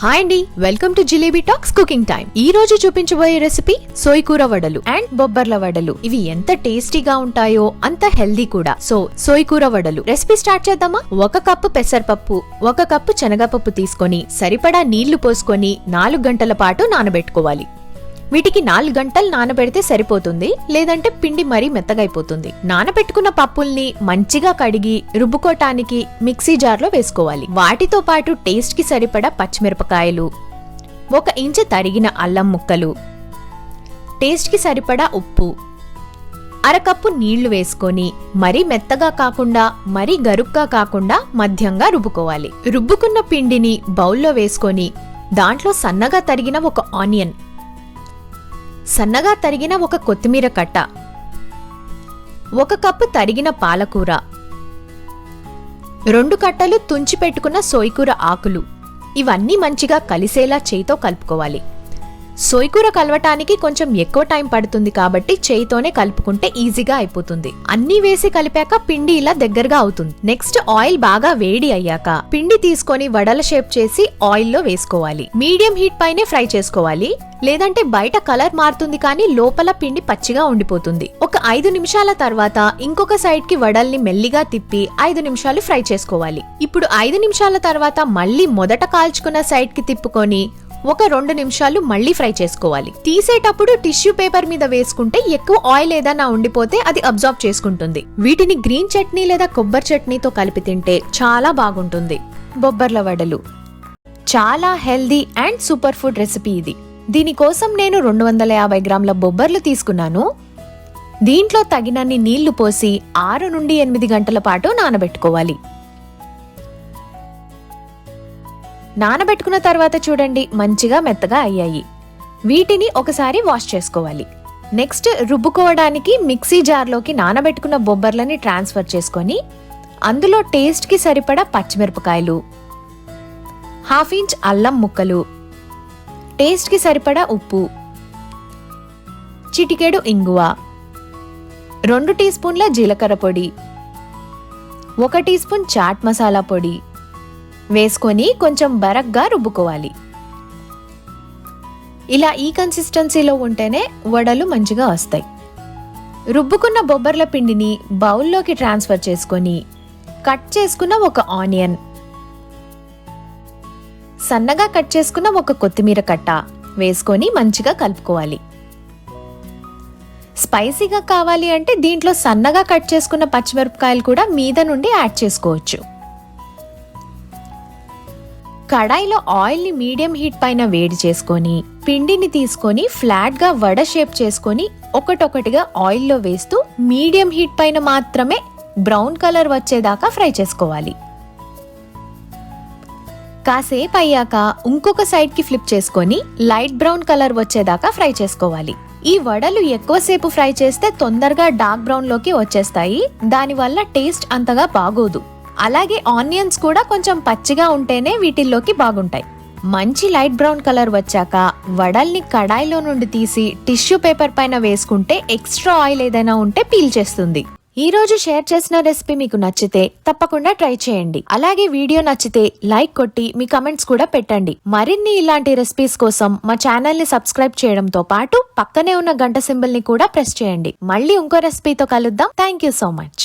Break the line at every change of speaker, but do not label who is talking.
Hi అండి, welcome to jalebi talks cooking time. ఈ రోజు చూపించబోయే రెసిపీ సోయకూర వడలు అండ్ బొబ్బర్ల వడలు. ఇవి ఎంత టేస్టీగా ఉంటాయో అంత హెల్దీ కూడా. సో సోయకూర వడలు రెసిపీ స్టార్ట్ చేద్దామా? 1 కప్పు పెసరపప్పు, 1 కప్పు శనగపప్పు తీసుకొని సరిపడా నీళ్లు పోసుకొని 4 గంటల పాటు నానబెట్టుకోవాలి. వీటికి 4 గంటలు నానబెడితే సరిపోతుంది, లేదంటే పిండి మరీ మెత్తగైపోతుంది. నానబెట్టుకున్న పప్పుల్ని మంచిగా కడిగి రుబ్బుకోటానికి మిక్సీ జార్లో వేసుకోవాలి. వాటితో పాటు టేస్ట్ కి సరిపడా పచ్చిమిరపకాయలు, 1 ఇంచు తరిగిన అల్లం ముక్కలు, టేస్ట్ కి సరిపడా ఉప్పు, 1/2 కప్పు నీళ్లు వేసుకొని మరీ మెత్తగా కాకుండా మరీ గరుగ్గా కాకుండా మధ్యంగా రుబ్బుకోవాలి. రుబ్బుకున్న పిండిని బౌల్లో వేసుకొని దాంట్లో సన్నగా తరిగిన 1 ఆనియన్, సన్నగా తరిగిన 1 కొత్తిమీర కట్ట, 1 కప్పు తరిగిన పాలకూర, 2 కట్టలు తుంచి పెట్టుకున్న సోయకూర ఆకులు, ఇవన్నీ మంచిగా కలిసేలా చేయితో కలుపుకోవాలి. సోయకూర కలవటానికి కొంచెం ఎక్కువ టైం పడుతుంది కాబట్టి చేయితోనే కలుపుకుంటే ఈజీగా అయిపోతుంది. అన్నీ వేసి కలిపాక పిండి ఇలా దగ్గరగా అవుతుంది. నెక్స్ట్ ఆయిల్ బాగా వేడి అయ్యాక పిండి తీసుకొని వడల షేప్ చేసి ఆయిల్లో వేసుకోవాలి. మీడియం హీట్ పైనే ఫ్రై చేసుకోవాలి, లేదంటే బయట కలర్ మారుతుంది కానీ లోపల పిండి పచ్చిగా ఉండిపోతుంది. ఒక 5 నిమిషాల తర్వాత ఇంకొక సైడ్ కి వడల్ని మెల్లిగా తిప్పి 5 నిమిషాలు ఫ్రై చేసుకోవాలి. ఇప్పుడు 5 నిమిషాల తర్వాత మళ్ళీ మొదట కాల్చుకున్న సైడ్ కి తిప్పుకొని ఒక 2 నిమిషాలు మళ్లీ ఫ్రై చేసుకోవాలి. తీసేటప్పుడు టిష్యూ పేపర్ మీద వేసుకుంటే ఎక్కువ ఆయిల్ ఏదైనా ఉండిపోతే అది అబ్జార్బ్ చేసుకుంటుంది. వీటిని గ్రీన్ చట్నీ లేదా కొబ్బరి చట్నీతో కలిపి తింటే చాలా బాగుంటుంది. బొబ్బర్ల వడలు చాలా healthy and super food recipe ఇది. దీనికోసం నేను 250 గ్రాముల బొబ్బర్లు తీసుకున్నాను. దీంట్లో తగినన్ని నీళ్లు పోసి 6 నుండి 8 గంటల పాటు నానబెట్టుకోవాలి. నానబెట్టుకున్న తర్వాత చూడండి మంచిగా మెత్తగా అయ్యాయి. వీటిని ఒకసారి వాష్ చేసుకోవాలి. నెక్స్ట్ రుబ్బుకోవడానికి మిక్సీ జార్లోకి నానబెట్టుకున్న బొబ్బర్లని ట్రాన్స్ఫర్ చేసుకొని అందులో టేస్ట్ కి సరిపడా పచ్చిమిరపకాయలు, 1/2 ఇంచ్ అల్లం ముక్కలు, టేస్ట్ కి సరిపడా ఉప్పు, చిటికెడు ఇంగువ, 2 టీ స్పూన్ల జీలకర్ర పొడి, 1 టీ స్పూన్ చాట్ మసాలా పొడి వేసుకొని కొంచెం బరగ్గా రుబ్బుకోవాలి. ఇలా ఈ కన్సిస్టెన్సీలో ఉంటేనే వడలు మంచిగా వస్తాయి. రుబ్బుకున్న బొబ్బర్ల పిండిని బౌల్లోకి ట్రాన్స్ఫర్ చేసుకొని కట్ చేసుకున్న 1 ఆనియన్, సన్నగా కట్ చేసుకున్న 1 కొత్తిమీర కట్ట వేసుకొని మంచిగా కలుపుకోవాలి. స్పైసీగా కావాలి అంటే దీంట్లో సన్నగా కట్ చేసుకున్న పచ్చిమిరపకాయలు కూడా మీద నుండి యాడ్ చేసుకోవచ్చు. కడాయిలో ఆయిల్ ని మీడియం హీట్ పైన వేడి చేసుకొని పిండిని తీసుకొని ఫ్లాట్ గా వడ షేప్ చేసుకొని ఒకటొకటిగా ఆయిల్లో వేస్తూ మీడియం హీట్ పైన మాత్రమే బ్రౌన్ కలర్ వచ్చేదాకా ఫ్రై చేసుకోవాలి. కాసేపు అయ్యాక ఇంకొక సైడ్ కి ఫ్లిప్ చేసుకొని లైట్ బ్రౌన్ కలర్ వచ్చేదాకా ఫ్రై చేసుకోవాలి. ఈ వడలు ఎక్కువసేపు ఫ్రై చేస్తే తొందరగా డార్క్ బ్రౌన్ లోకి వచ్చేస్తాయి, దానివల్ల టేస్ట్ అంతగా బాగోదు. అలాగే ఆనియన్స్ కూడా కొంచెం పచ్చిగా ఉంటేనే వీటిల్లోకి బాగుంటాయి. మంచి లైట్ బ్రౌన్ కలర్ వచ్చాక వడల్ని కడాయిలో నుండి తీసి టిష్యూ పేపర్ పైన వేసుకుంటే ఎక్స్ట్రా ఆయిల్ ఏదైనా ఉంటే పీల్ చేస్తుంది. ఈ రోజు షేర్ చేసిన రెసిపీ మీకు నచ్చితే తప్పకుండా ట్రై చేయండి. అలాగే వీడియో నచ్చితే లైక్ కొట్టి మీ కమెంట్స్ కూడా పెట్టండి. మరిన్ని ఇలాంటి రెసిపీస్ కోసం మా ఛానల్ ని సబ్స్క్రైబ్ చేయడంతో పాటు పక్కనే ఉన్న గంట సింబల్ ని కూడా ప్రెస్ చేయండి. మళ్ళీ ఇంకో రెసిపీతో కలుద్దాం. Thank you so much.